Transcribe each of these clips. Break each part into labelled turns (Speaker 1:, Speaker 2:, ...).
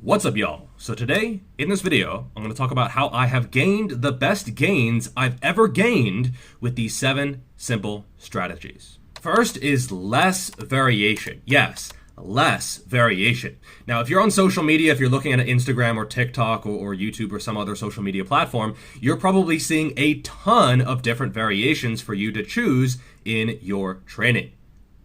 Speaker 1: What's up, y'all? So today, in this video, I'm going to talk about how I have gained the best gains I've ever gained with these 7 simple strategies. First is less variation. Yes, less variation. Now, if you're on social media, if you're looking at Instagram or TikTok or YouTube or some other social media platform, you're probably seeing a ton of different variations for you to choose in your training.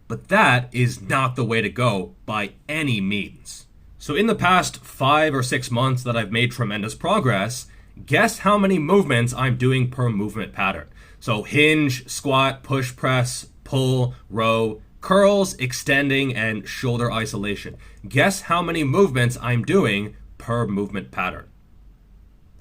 Speaker 1: But that is not the way to go by any means. So in the past 5 or 6 months that I've made tremendous progress, guess how many movements I'm doing per movement pattern. So hinge, squat, push press, pull, row, curls, extending, and shoulder isolation. Guess how many movements I'm doing per movement pattern.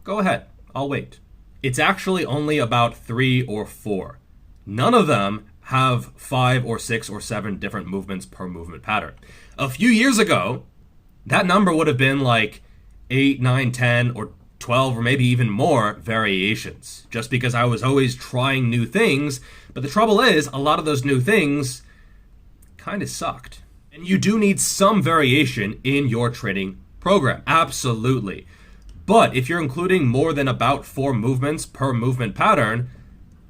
Speaker 1: Go ahead, I'll wait. It's actually only about 3 or 4. None of them have 5 or 6 or 7 different movements per movement pattern. A few years ago, that number would have been like 8, 9, 10, or 12, or maybe even more variations, just because I was always trying new things. But the trouble is, a lot of those new things kind of sucked. And you do need some variation in your training program, absolutely. But if you're including more than about 4 movements per movement pattern,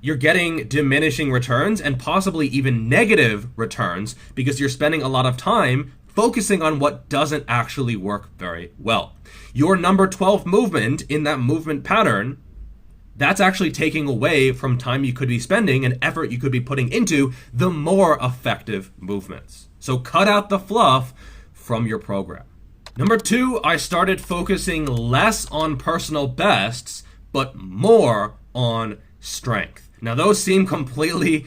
Speaker 1: you're getting diminishing returns and possibly even negative returns because you're spending a lot of time focusing on what doesn't actually work very well. Your number 12 movement in that movement pattern, that's actually taking away from time you could be spending and effort you could be putting into the more effective movements. So cut out the fluff from your program. Number 2, I started focusing less on personal bests, but more on strength. Now those seem completely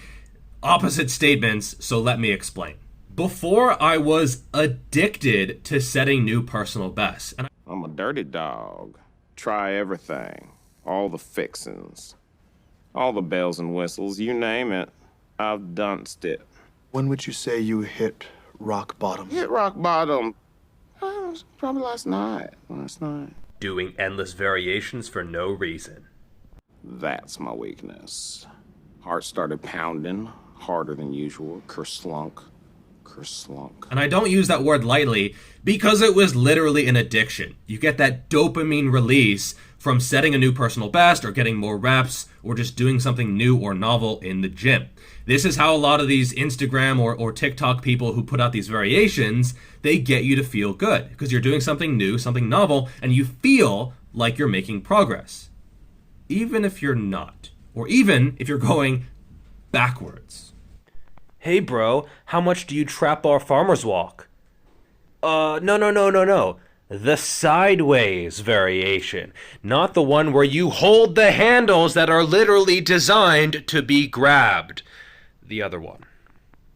Speaker 1: opposite statements, so let me explain. Before, I was addicted to setting new personal bests. And
Speaker 2: I'm a dirty dog. Try everything. All the fixings. All the bells and whistles, you name it. I've dunced it.
Speaker 3: When would you say you hit rock bottom?
Speaker 2: Hit rock bottom. Probably last night.
Speaker 1: doing endless variations for no reason.
Speaker 2: That's my weakness. Heart started pounding harder than usual. Kerslunk.
Speaker 1: And I don't use that word lightly because it was literally an addiction. You get that dopamine release from setting a new personal best or getting more reps or just doing something new or novel in the gym. This is how a lot of these Instagram or TikTok people who put out these variations, they get you to feel good because you're doing something new, something novel, and you feel like you're making progress. Even if you're not, or even if you're going backwards.
Speaker 4: Hey bro, how much do you trap bar farmer's walk? No. The sideways variation, not the one where you hold the handles that are literally designed to be grabbed. The other one.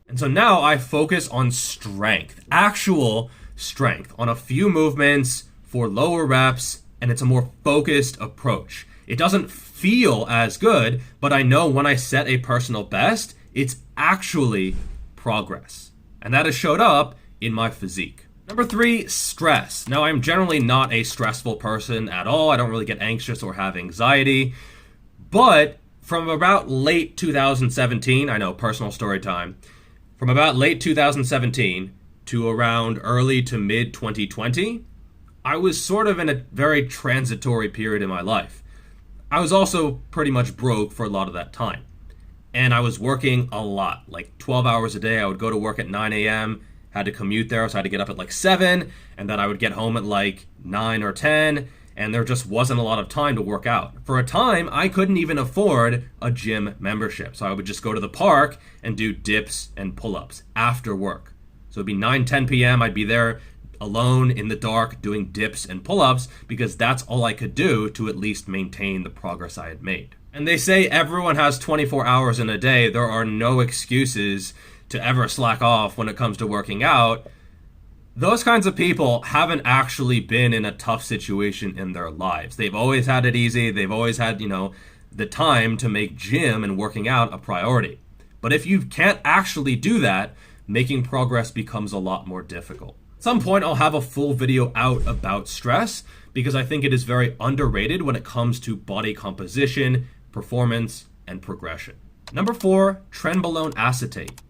Speaker 1: And so now I focus on strength, actual strength, on a few movements for lower reps, and it's a more focused approach. It doesn't feel as good, but I know when I set a personal best, it's actually progress. And that has showed up in my physique. Number 3, stress. Now, I'm generally not a stressful person at all. I don't really get anxious or have anxiety. But from about late 2017, I know, personal story time, from about late 2017 to around early to mid 2020, I was sort of in a very transitory period in my life. I was also pretty much broke for a lot of that time. And I was working a lot, like 12 hours a day. I would go to work at 9 a.m., had to commute there, so I had to get up at like 7, and then I would get home at like 9 or 10, and there just wasn't a lot of time to work out. For a time, I couldn't even afford a gym membership, so I would just go to the park and do dips and pull-ups after work. So it'd be 9, 10 p.m., I'd be there alone in the dark doing dips and pull-ups because that's all I could do to at least maintain the progress I had made. And they say everyone has 24 hours in a day. There are no excuses to ever slack off when it comes to working out. Those kinds of people haven't actually been in a tough situation in their lives. They've always had it easy. They've always had, the time to make gym and working out a priority. But if you can't actually do that, making progress becomes a lot more difficult. At some point, I'll have a full video out about stress because I think it is very underrated when it comes to body composition, performance, and progression. Number 4, trenbolone acetate.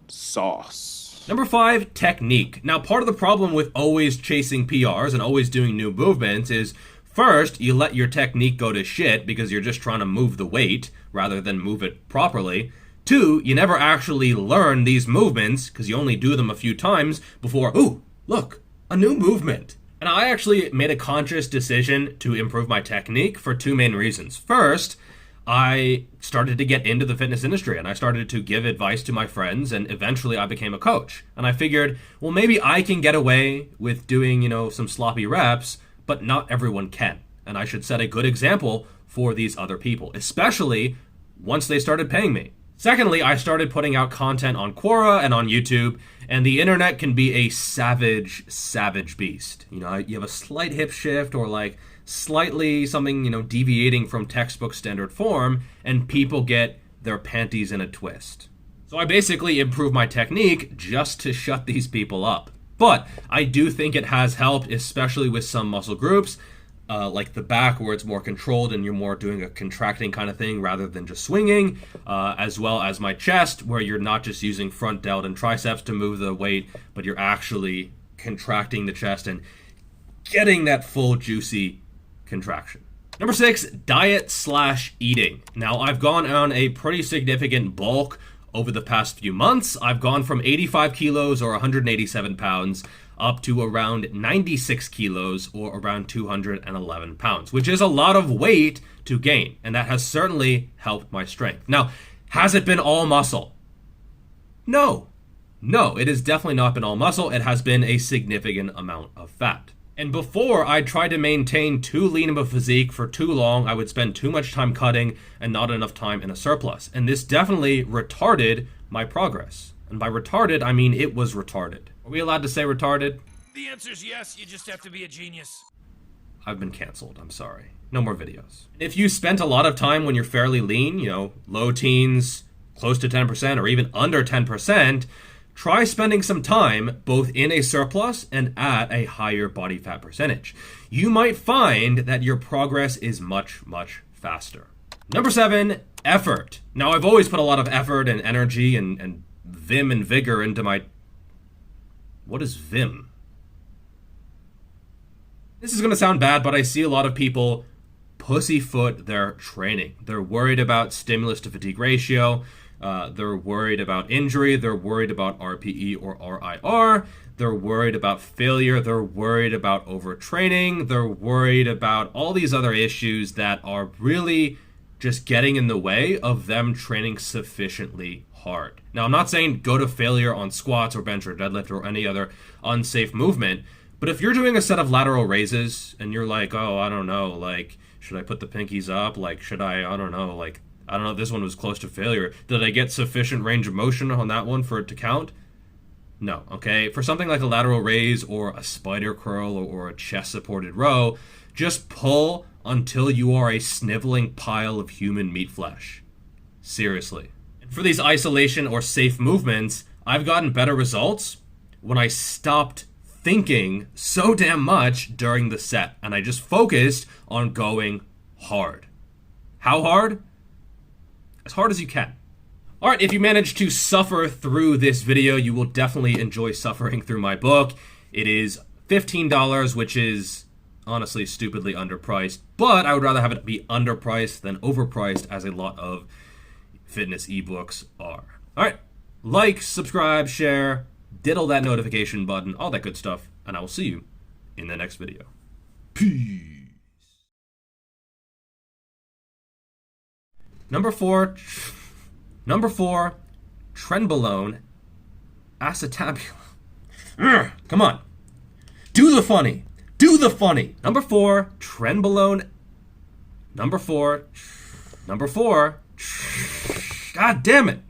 Speaker 2: Sauce.
Speaker 1: Number 5, technique. Now, part of the problem with always chasing PRs and always doing new movements is, first, you let your technique go to shit because you're just trying to move the weight rather than move it properly. 2, you never actually learn these movements because you only do them a few times before, ooh, look, a new movement. And I actually made a conscious decision to improve my technique for 2 main reasons. First, I started to get into the fitness industry and I started to give advice to my friends, and eventually I became a coach. And I figured, well, maybe I can get away with doing, some sloppy reps, but not everyone can. And I should set a good example for these other people, especially once they started paying me. Secondly, I started putting out content on Quora and on YouTube, and the internet can be a savage beast. You have a slight hip shift or like slightly something, deviating from textbook standard form, and people get their panties in a twist. So I basically improved my technique just to shut these people up. But I do think it has helped, especially with some muscle groups, like the back where it's more controlled and you're more doing a contracting kind of thing rather than just swinging, as well as my chest where you're not just using front delt and triceps to move the weight, but you're actually contracting the chest and getting that full juicy contraction. Number 6, diet/eating. Now, I've gone on a pretty significant bulk over the past few months. I've gone from 85 kilos or 187 pounds up to around 96 kilos or around 211 pounds, which is a lot of weight to gain. And that has certainly helped my strength. Now, has it been all muscle? No, it has definitely not been all muscle. It has been a significant amount of fat. And before I tried to maintain too lean of a physique for too long, I would spend too much time cutting and not enough time in a surplus. And this definitely retarded my progress. And by retarded, I mean it was retarded. Are we allowed to say retarded?
Speaker 5: The answer's yes, you just have to be a genius.
Speaker 1: I've been canceled, I'm sorry. No more videos. If you spent a lot of time when you're fairly lean, low teens, close to 10%, or even under 10%, try spending some time both in a surplus and at a higher body fat percentage. You might find that your progress is much faster. Number 7, effort. Now, I've always put a lot of effort and energy and vim and vigor into my... What is vim? This is going to sound bad, but I see a lot of people pussyfoot their training. They're worried about stimulus to fatigue ratio. They're worried about injury. They're worried about RPE or RIR. They're worried about failure. They're worried about overtraining. They're worried about all these other issues that are really just getting in the way of them training sufficiently hard. Now, I'm not saying go to failure on squats or bench or deadlift or any other unsafe movement, but if you're doing a set of lateral raises and you're like, oh, I don't know, like, should I put the pinkies up? Like, should I don't know, like, I don't know, this one was close to failure. Did I get sufficient range of motion on that one for it to count? No, okay? For something like a lateral raise or a spider curl or a chest-supported row, just pull until you are a sniveling pile of human meat flesh. Seriously. For these isolation or safe movements, I've gotten better results when I stopped thinking so damn much during the set and I just focused on going hard. How hard? As hard as you can. All right, if you manage to suffer through this video, you will definitely enjoy suffering through my book. It is $15, which is honestly stupidly underpriced, but I would rather have it be underpriced than overpriced, as a lot of fitness ebooks are. All right, like, subscribe, share, diddle that notification button, all that good stuff, and I will see you in the next video. Peace. Number 4, trenbolone acetabulum. Come on. Do the funny. Number 4, trenbolone. Number 4. God damn it.